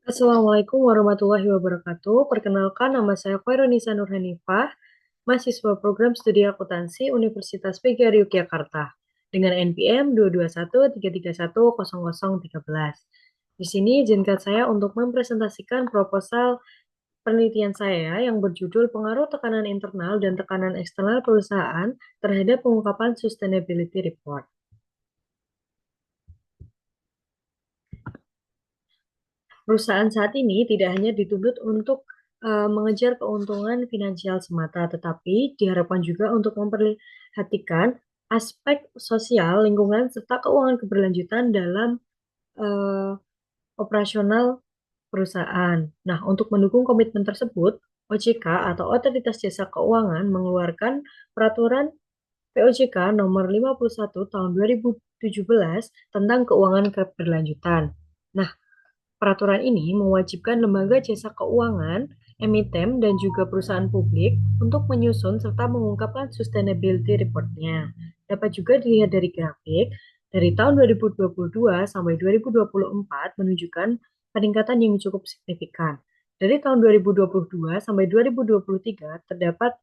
Assalamualaikum warahmatullahi wabarakatuh. Perkenalkan, nama saya Khoirunisa Nurhanifah, mahasiswa program studi akuntansi Universitas PGRI Yogyakarta dengan NPM 22133100013. Di sini izinkan saya untuk mempresentasikan proposal penelitian saya yang berjudul Pengaruh Tekanan Internal dan Tekanan Eksternal Perusahaan terhadap Pengungkapan Sustainability Report. Perusahaan saat ini tidak hanya dituntut untuk mengejar keuntungan finansial semata, tetapi diharapkan juga untuk memperhatikan aspek sosial, lingkungan, serta keuangan keberlanjutan dalam eh, operasional perusahaan. Nah, untuk mendukung komitmen tersebut, OJK atau Otoritas Jasa Keuangan mengeluarkan peraturan POJK nomor 51 tahun 2017 tentang keuangan keberlanjutan. Nah, peraturan ini mewajibkan lembaga jasa keuangan, emiten, dan juga perusahaan publik untuk menyusun serta mengungkapkan sustainability report-nya. Dapat juga dilihat dari grafik, dari tahun 2022 sampai 2024 menunjukkan peningkatan yang cukup signifikan. Dari tahun 2022 sampai 2023 terdapat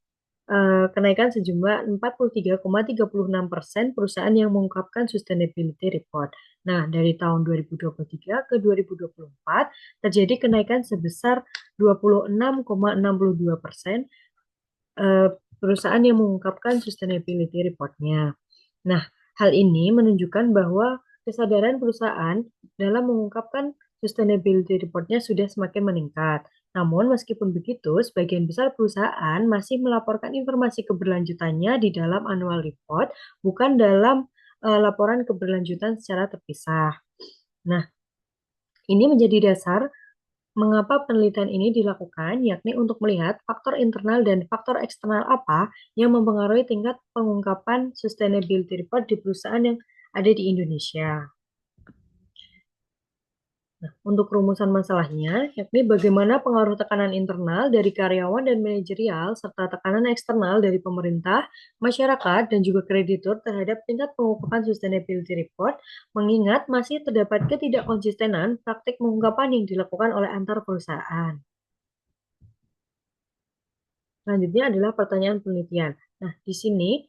kenaikan sejumlah 43,36% perusahaan yang mengungkapkan sustainability report. Nah, dari tahun 2023 ke 2024 terjadi kenaikan sebesar 26,62% eh, perusahaan yang mengungkapkan sustainability report-nya. Nah, hal ini menunjukkan bahwa kesadaran perusahaan dalam mengungkapkan sustainability report-nya sudah semakin meningkat. Namun, meskipun begitu, sebagian besar perusahaan masih melaporkan informasi keberlanjutannya di dalam annual report, bukan dalam laporan keberlanjutan secara terpisah. Nah, ini menjadi dasar mengapa penelitian ini dilakukan, yakni untuk melihat faktor internal dan faktor eksternal apa yang mempengaruhi tingkat pengungkapan sustainability report di perusahaan yang ada di Indonesia. Nah, untuk rumusan masalahnya, yakni bagaimana pengaruh tekanan internal dari karyawan dan manajerial, serta tekanan eksternal dari pemerintah, masyarakat, dan juga kreditur terhadap tingkat pengungkapan sustainability report, mengingat masih terdapat ketidakkonsistenan praktik pengungkapan yang dilakukan oleh antar perusahaan. Selanjutnya adalah pertanyaan penelitian. Nah, di sini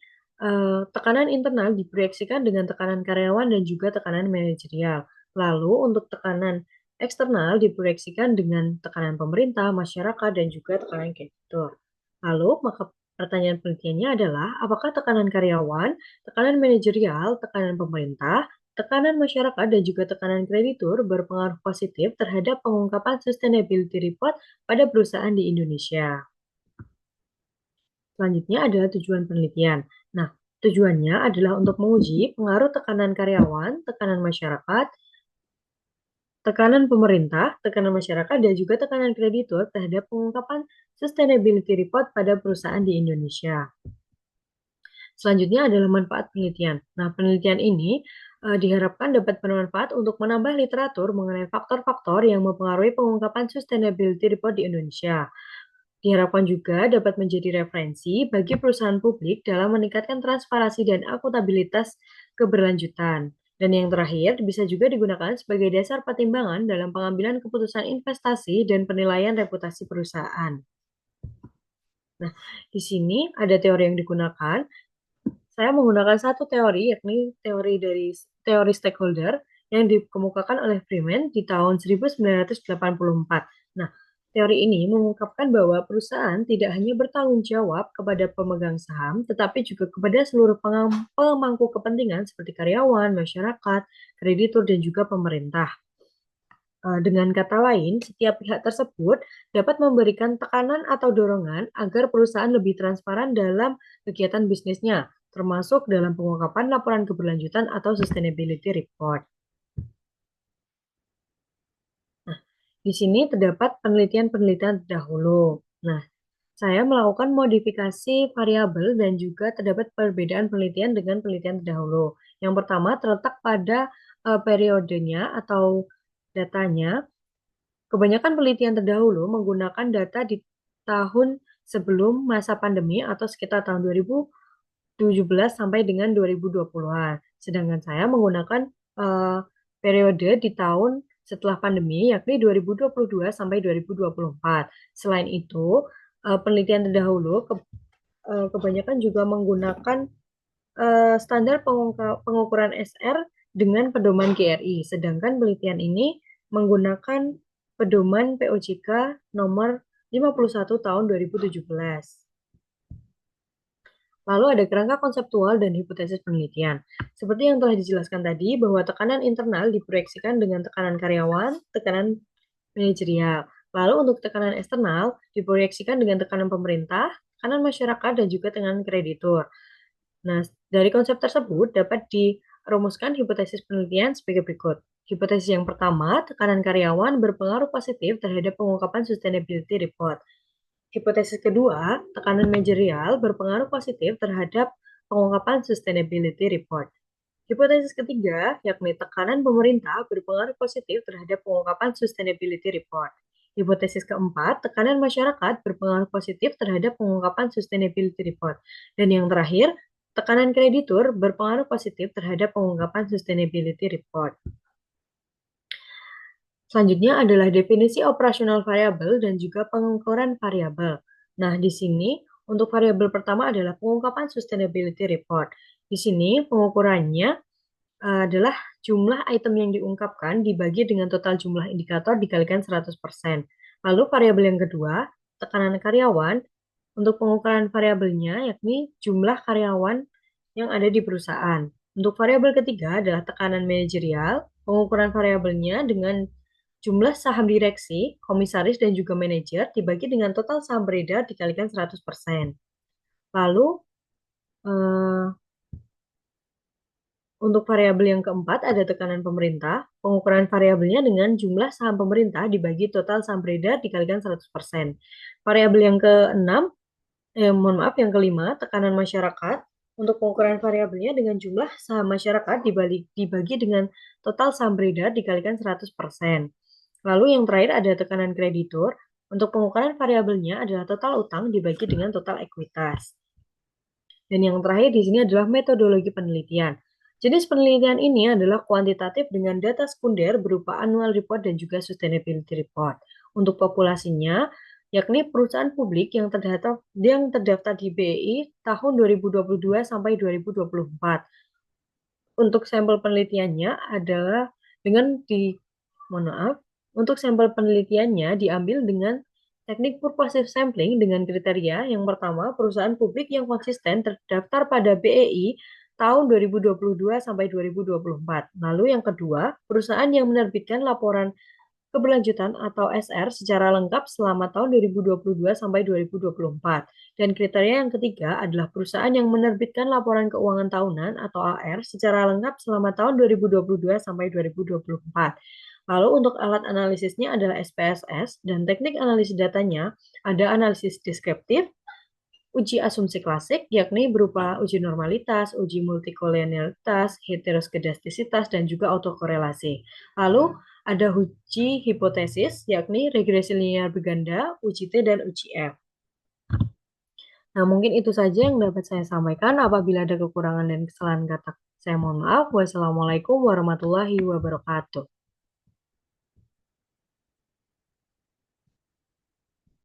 tekanan internal diproyeksikan dengan tekanan karyawan dan juga tekanan manajerial. Lalu untuk tekanan eksternal diproyeksikan dengan tekanan pemerintah, masyarakat, dan juga tekanan kreditur. Lalu, maka pertanyaan penelitiannya adalah apakah tekanan karyawan, tekanan manajerial, tekanan pemerintah, tekanan masyarakat, dan juga tekanan kreditur berpengaruh positif terhadap pengungkapan sustainability report pada perusahaan di Indonesia. Selanjutnya adalah tujuan penelitian. Nah, tujuannya adalah untuk menguji pengaruh tekanan karyawan, tekanan masyarakat, tekanan pemerintah, tekanan masyarakat, dan juga tekanan kreditur terhadap pengungkapan sustainability report pada perusahaan di Indonesia. Selanjutnya adalah manfaat penelitian. Nah, penelitian ini diharapkan dapat bermanfaat untuk menambah literatur mengenai faktor-faktor yang mempengaruhi pengungkapan sustainability report di Indonesia. Diharapkan juga dapat menjadi referensi bagi perusahaan publik dalam meningkatkan transparansi dan akuntabilitas keberlanjutan. Dan yang terakhir, bisa juga digunakan sebagai dasar pertimbangan dalam pengambilan keputusan investasi dan penilaian reputasi perusahaan. Nah, di sini ada teori yang digunakan. Saya menggunakan satu teori, yakni teori stakeholder yang dikemukakan oleh Freeman di tahun 1984. Nah, teori ini mengungkapkan bahwa perusahaan tidak hanya bertanggung jawab kepada pemegang saham, tetapi juga kepada seluruh pemangku kepentingan seperti karyawan, masyarakat, kreditur, dan juga pemerintah. Dengan kata lain, setiap pihak tersebut dapat memberikan tekanan atau dorongan agar perusahaan lebih transparan dalam kegiatan bisnisnya, termasuk dalam pengungkapan laporan keberlanjutan atau sustainability report. Nah, di sini terdapat penelitian-penelitian terdahulu. Nah, saya melakukan modifikasi variabel dan juga terdapat perbedaan penelitian dengan penelitian terdahulu. Yang pertama terletak pada periodenya atau datanya. Kebanyakan penelitian terdahulu menggunakan data di tahun sebelum masa pandemi atau sekitar tahun 2017 sampai dengan 2020-an. Sedangkan saya menggunakan periode di tahun setelah pandemi, yakni 2022 sampai 2024. Selain itu, penelitian terdahulu kebanyakan juga menggunakan standar pengukuran SR dengan pedoman GRI, sedangkan penelitian ini menggunakan pedoman POJK nomor 51 tahun 2017. Lalu ada kerangka konseptual dan hipotesis penelitian. Seperti yang telah dijelaskan tadi, bahwa tekanan internal diproyeksikan dengan tekanan karyawan, tekanan manajerial. Lalu untuk tekanan eksternal diproyeksikan dengan tekanan pemerintah, tekanan masyarakat, dan juga tekanan kreditur. Nah, dari konsep tersebut dapat dirumuskan hipotesis penelitian sebagai berikut. Hipotesis yang pertama, tekanan karyawan berpengaruh positif terhadap pengungkapan sustainability report. Hipotesis kedua, tekanan manajerial berpengaruh positif terhadap pengungkapan sustainability report. Hipotesis ketiga, yakni tekanan pemerintah berpengaruh positif terhadap pengungkapan sustainability report. Hipotesis keempat, tekanan masyarakat berpengaruh positif terhadap pengungkapan sustainability report. Dan yang terakhir, tekanan kreditur berpengaruh positif terhadap pengungkapan sustainability report. Selanjutnya adalah definisi operasional variabel dan juga pengukuran variabel. Nah, di sini untuk variabel pertama adalah pengungkapan sustainability report. Di sini pengukurannya adalah jumlah item yang diungkapkan dibagi dengan total jumlah indikator dikalikan 100%. Lalu variabel yang kedua, tekanan karyawan. Untuk pengukuran variabelnya yakni jumlah karyawan yang ada di perusahaan. Untuk variabel ketiga adalah tekanan manajerial. Pengukuran variabelnya dengan jumlah saham direksi, komisaris, dan juga manajer dibagi dengan total saham beredar dikalikan 100%. Lalu, eh, untuk variabel yang keempat ada tekanan pemerintah. Pengukuran variabelnya dengan jumlah saham pemerintah dibagi total saham beredar dikalikan 100%. Variabel yang keenam, yang kelima, tekanan masyarakat. Untuk pengukuran variabelnya dengan jumlah saham masyarakat dibagi dengan total saham beredar dikalikan 100%. Lalu yang terakhir ada tekanan kreditur. Untuk pengukuran variabelnya adalah total utang dibagi dengan total ekuitas. Dan yang terakhir di sini adalah metodologi penelitian. Jenis penelitian ini adalah kuantitatif dengan data sekunder berupa annual report dan juga sustainability report. Untuk populasinya, yakni perusahaan publik yang terdaftar di BEI tahun 2022 sampai 2024. Untuk sampel penelitiannya adalah dengan mohon maaf, untuk sampel penelitiannya diambil dengan teknik purposive sampling dengan kriteria yang pertama, perusahaan publik yang konsisten terdaftar pada BEI tahun 2022 sampai 2024. Lalu yang kedua, perusahaan yang menerbitkan laporan keberlanjutan atau SR secara lengkap selama tahun 2022 sampai 2024. Dan kriteria yang ketiga adalah perusahaan yang menerbitkan laporan keuangan tahunan atau AR secara lengkap selama tahun 2022 sampai 2024. Lalu untuk alat analisisnya adalah SPSS dan teknik analisis datanya ada analisis deskriptif, uji asumsi klasik, yakni berupa uji normalitas, uji multikolonialitas, heteroskedastisitas, dan juga autokorelasi. Lalu ada uji hipotesis, yakni regresi linear berganda, uji T, dan uji F. Nah, mungkin itu saja yang dapat saya sampaikan. Apabila ada kekurangan dan kesalahan kata, saya mohon maaf. Wassalamualaikum warahmatullahi wabarakatuh.